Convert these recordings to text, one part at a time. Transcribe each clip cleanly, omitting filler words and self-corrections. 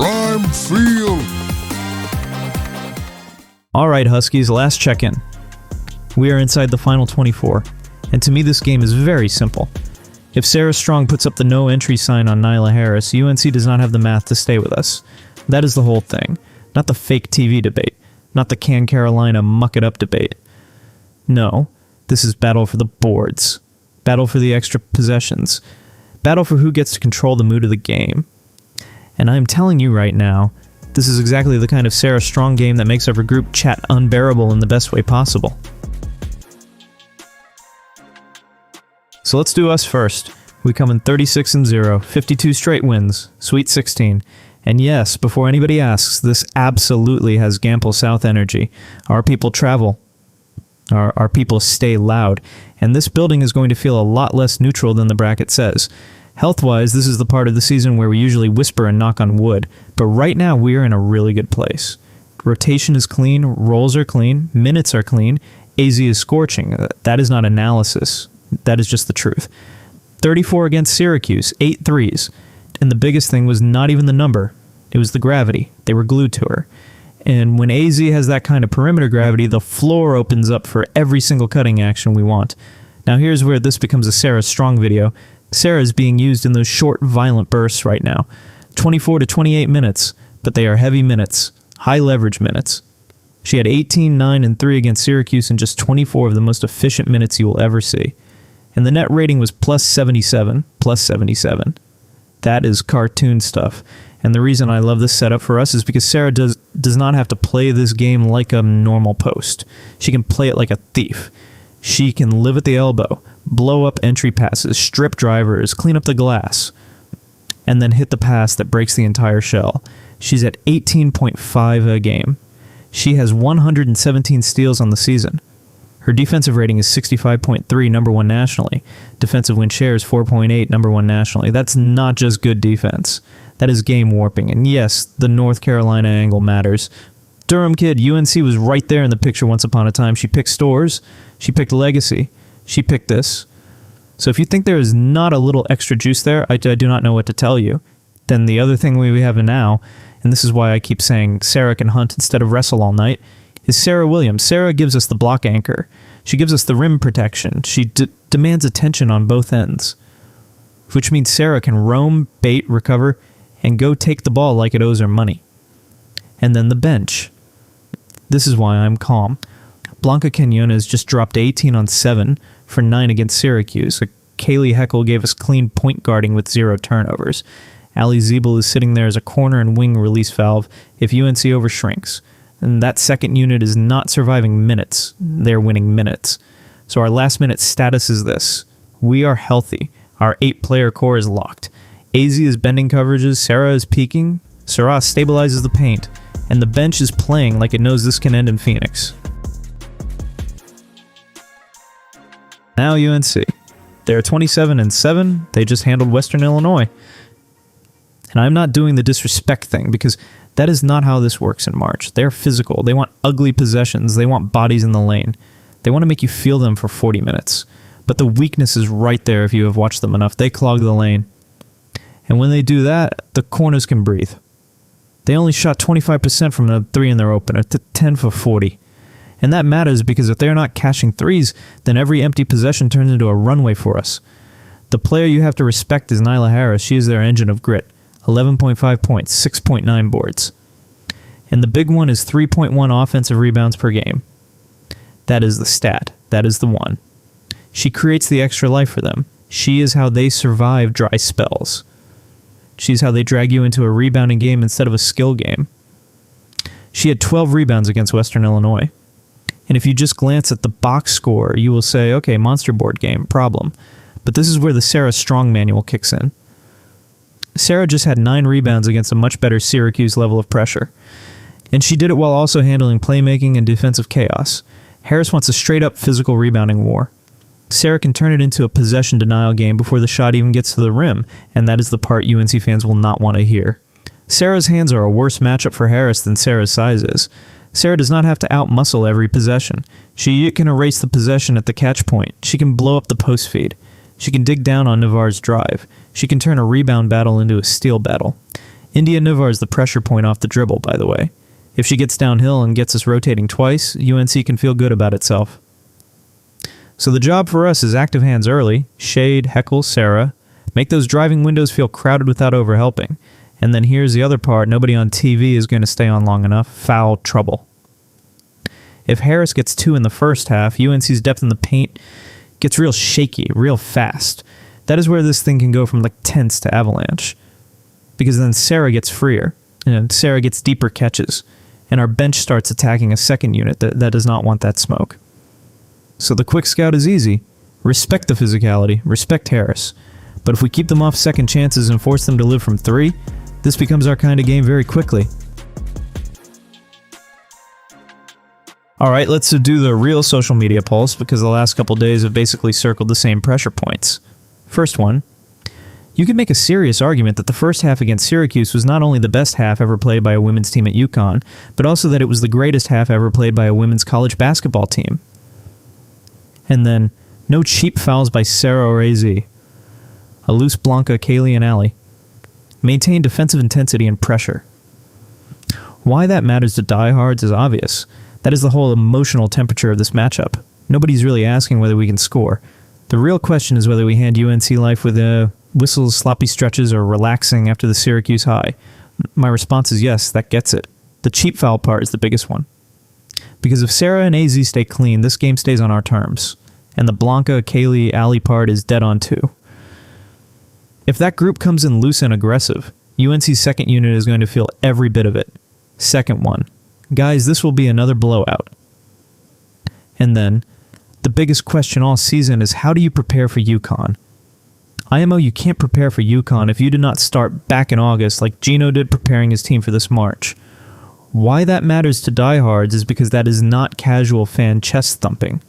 Prime Field. All right, Huskies, last check-in. We are inside the final 24, and to me this game is very simple. If Sarah Strong puts up the no entry sign on Nyla Harris, UNC does not have the math to stay with us. That is the whole thing. Not the fake TV debate. Not the Can Carolina muck it up debate. No, this is battle for the boards. Battle for the extra possessions. Battle for who gets to control the mood of the game. And I'm telling you right now, this is exactly the kind of Sarah Strong game that makes our group chat unbearable in the best way possible. So let's do us first. We come in 36-0, 52 straight wins, Sweet 16. And yes, before anybody asks, this absolutely has Gampel South energy. Our people travel. Our people stay loud. And this building is going to feel a lot less neutral than the bracket says. Health-wise, this is the part of the season where we usually whisper and knock on wood. But right now, we are in a really good place. Rotation is clean, rolls are clean, minutes are clean, AZ is scorching. That is not analysis. That is just the truth. 34 against Syracuse, 8 threes. And the biggest thing was not even the number. It was the gravity. They were glued to her. And when AZ has that kind of perimeter gravity, the floor opens up for every single cutting action we want. Now here's where this becomes a Sarah Strong video. Sarah is being used in those short, violent bursts right now. 24 to 28 minutes, but they are heavy minutes. High leverage minutes. She had 18, 9, and 3 against Syracuse in just 24 of the most efficient minutes you will ever see. And the net rating was plus 77. That is cartoon stuff. And the reason I love this setup for us is because Sarah does not have to play this game like a normal post. She can play it like a thief. She can live at the elbow, blow up entry passes, strip drivers, clean up the glass, and then hit the pass that breaks the entire shell. She's at 18.5 a game. She has 117 steals on the season. Her defensive rating is 65.3, number 1 nationally. Defensive win share is 4.8, number 1 nationally. That's not just good defense. That is game warping. And yes, the North Carolina angle matters. Durham kid, UNC was right there in the picture once upon a time. She picked Stores. She picked Legacy. She picked this. So if you think there is not a little extra juice there, I do not know what to tell you. Then the other thing we have now, and this is why I keep saying Sarah can hunt instead of wrestle all night, is Sarah Williams. Sarah gives us the block anchor. She gives us the rim protection. She demands attention on both ends, which means Sarah can roam, bait, recover, and go take the ball like it owes her money. And then the bench. This is why I'm calm. Blanca Quiñonez just dropped 18 on 7 for 9 against Syracuse. Kaylee Heckel gave us clean point guarding with 0 turnovers. Ali Ziebel is sitting there as a corner and wing release valve if UNC overshrinks. And that second unit is not surviving minutes. They're winning minutes. So our last minute status is this. We are healthy. Our 8-player core is locked. AZ is bending coverages. Sarah is peaking. Sarah stabilizes the paint. And the bench is playing like it knows this can end in Phoenix. Now UNC. They're 27-7. They just handled Western Illinois. And I'm not doing the disrespect thing because that is not how this works in March. They're physical. They want ugly possessions. They want bodies in the lane. They want to make you feel them for 40 minutes. But the weakness is right there if you have watched them enough. They clog the lane. And when they do that, the corners can breathe. They only shot 25% from the 3 in their opener to 10 for 40. And that matters because if they're not cashing threes, then every empty possession turns into a runway for us. The player you have to respect is Nyla Harris. She is their engine of grit. 11.5 points, 6.9 boards. And the big one is 3.1 offensive rebounds per game. That is the stat. That is the one. She creates the extra life for them. She is how they survive dry spells. She's how they drag you into a rebounding game instead of a skill game. She had 12 rebounds against Western Illinois. And if you just glance at the box score, you will say, okay, monster board game, problem. But this is where the Sarah Strong manual kicks in. Sarah just had 9 rebounds against a much better Syracuse level of pressure. And she did it while also handling playmaking and defensive chaos. Harris wants a straight-up physical rebounding war. Sarah can turn it into a possession denial game before the shot even gets to the rim, and that is the part UNC fans will not want to hear. Sarah's hands are a worse matchup for Harris than Sarah's size is. Sarah does not have to out-muscle every possession. She can erase the possession at the catch point. She can blow up the post feed. She can dig down on Navarre's drive. She can turn a rebound battle into a steal battle. India Nivar is the pressure point off the dribble, by the way. If she gets downhill and gets us rotating twice, UNC can feel good about itself. So the job for us is active hands early, shade, heckle, Sarah, make those driving windows feel crowded without overhelping. And then here's the other part, nobody on TV is going to stay on long enough, foul trouble. If Harris gets 2 in the first half, UNC's depth in the paint gets real shaky, real fast. That is where this thing can go from like tense to avalanche. Because then Sarah gets freer, and Sarah gets deeper catches, and our bench starts attacking a second unit that does not want that smoke. So the quick scout is easy. Respect the physicality, respect Harris. But if we keep them off second chances and force them to live from 3, this becomes our kind of game very quickly. Alright, let's do the real social media pulse, because the last couple days have basically circled the same pressure points. First one, you could make a serious argument that the first half against Syracuse was not only the best half ever played by a women's team at UConn, but also that it was the greatest half ever played by a women's college basketball team. And then, no cheap fouls by Sarah or Azzi. A loose Blanca, Kaylee, and Allie. Maintain defensive intensity and pressure. Why that matters to diehards is obvious. That is the whole emotional temperature of this matchup. Nobody's really asking whether we can score. The real question is whether we hand UNC life with whistles, sloppy stretches, or relaxing after the Syracuse high. My response is yes, that gets it. The cheap foul part is the biggest one. Because if Sarah and AZ stay clean, this game stays on our terms. And the Blanca, Kaylee, Allie part is dead on too. If that group comes in loose and aggressive, UNC's second unit is going to feel every bit of it. Second one. Guys, this will be another blowout. And then, the biggest question all season is how do you prepare for UConn? IMO, you can't prepare for UConn if you did not start back in August like Gino did preparing his team for this March. Why that matters to diehards is because that is not casual fan chest thumping.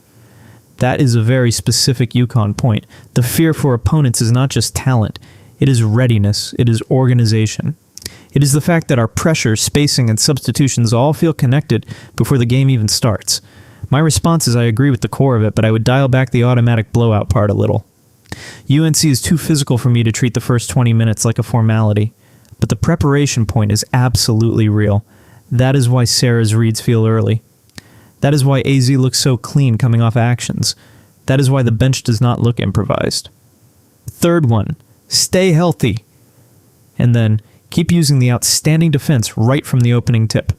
That is a very specific UConn point. The fear for opponents is not just talent. It is readiness. It is organization. It is the fact that our pressure, spacing, and substitutions all feel connected before the game even starts. My response is I agree with the core of it, but I would dial back the automatic blowout part a little. UNC is too physical for me to treat the first 20 minutes like a formality, but the preparation point is absolutely real. That is why Sarah's reads feel early. That is why AZ looks so clean coming off actions. That is why the bench does not look improvised. Third one, stay healthy. And then, keep using the outstanding defense right from the opening tip.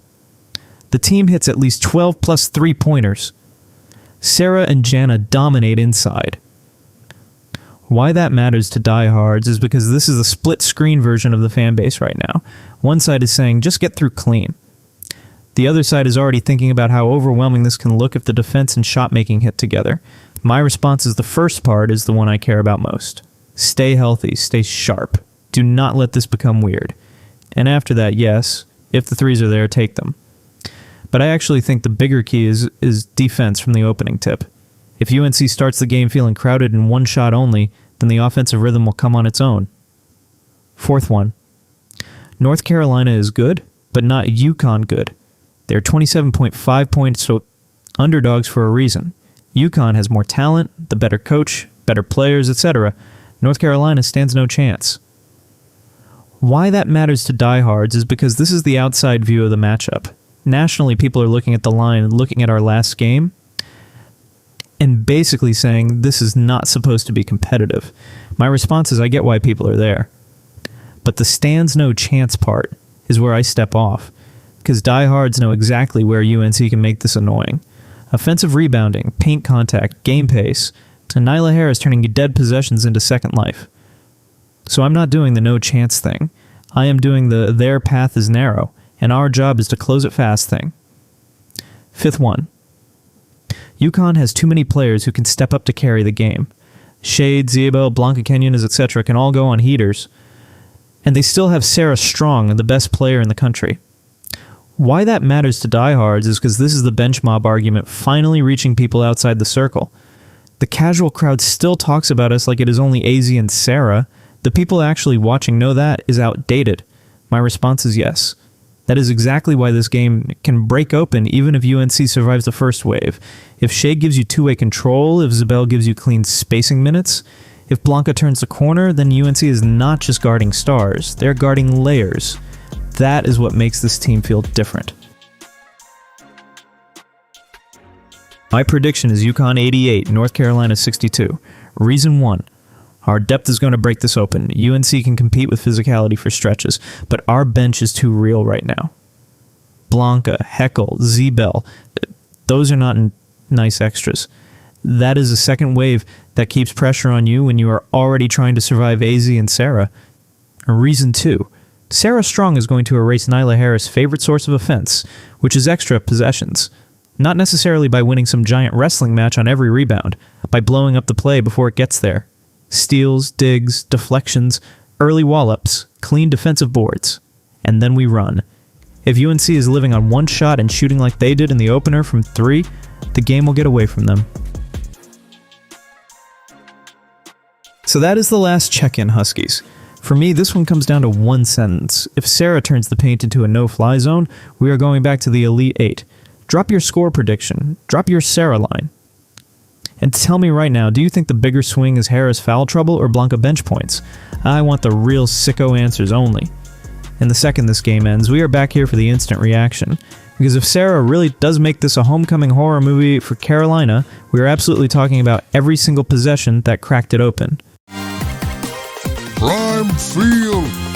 The team hits at least 12 plus 3-pointers. Sarah and Jana dominate inside. Why that matters to diehards is because this is a split-screen version of the fan base right now. One side is saying, just get through clean. The other side is already thinking about how overwhelming this can look if the defense and shot-making hit together. My response is the first part is the one I care about most. Stay healthy, stay sharp. Do not let this become weird. And after that, yes, if the threes are there, take them. But I actually think the bigger key is defense from the opening tip. If UNC starts the game feeling crowded in one shot only, then the offensive rhythm will come on its own. Fourth one. North Carolina is good, but not UConn good. They're 27.5 points underdogs for a reason. UConn has more talent, the better coach, better players, etc. North Carolina stands no chance. Why that matters to diehards is because this is the outside view of the matchup. Nationally, people are looking at the line and looking at our last game and basically saying this is not supposed to be competitive. My response is I get why people are there. But the stands no chance part is where I step off, because diehards know exactly where UNC can make this annoying. Offensive rebounding, paint contact, game pace, and Nyla Harris turning dead possessions into second life. So I'm not doing the no chance thing. I am doing the their path is narrow, and our job is to close it fast thing. Fifth one. UConn has too many players who can step up to carry the game. Shade, Ziebel, Blanca Quiñonez, etc. can all go on heaters, and they still have Sarah Strong, the best player in the country. Why that matters to diehards is because this is the bench mob argument finally reaching people outside the circle. The casual crowd still talks about us like it is only AZ and Sarah. The people actually watching know that is outdated. My response is yes. That is exactly why this game can break open even if UNC survives the first wave. If Shea gives you two-way control, if Zabel gives you clean spacing minutes, if Blanca turns the corner, then UNC is not just guarding stars, they're guarding layers. That is what makes this team feel different. My prediction is UConn 88, North Carolina 62. Reason 1. Our depth is going to break this open. UNC can compete with physicality for stretches, but our bench is too real right now. Blanca, Heckle, Zebel, those are not nice extras. That is a second wave that keeps pressure on you when you are already trying to survive Azzi and Sarah. Reason 2. Sarah Strong is going to erase Nyla Harris' favorite source of offense, which is extra possessions. Not necessarily by winning some giant wrestling match on every rebound, by blowing up the play before it gets there. Steals, digs, deflections, early wall-ups, clean defensive boards. And then we run. If UNC is living on one shot and shooting like they did in the opener from 3, the game will get away from them. So that is the last check-in, Huskies. For me, this one comes down to one sentence. If Sarah turns the paint into a no-fly zone, we are going back to the Elite 8. Drop your score prediction. Drop your Sarah line. And tell me right now, do you think the bigger swing is Harris foul trouble or Blanca bench points? I want the real sicko answers only. And the second this game ends, we are back here for the instant reaction. Because if Sarah really does make this a homecoming horror movie for Carolina, we are absolutely talking about every single possession that cracked it open. Prime Field.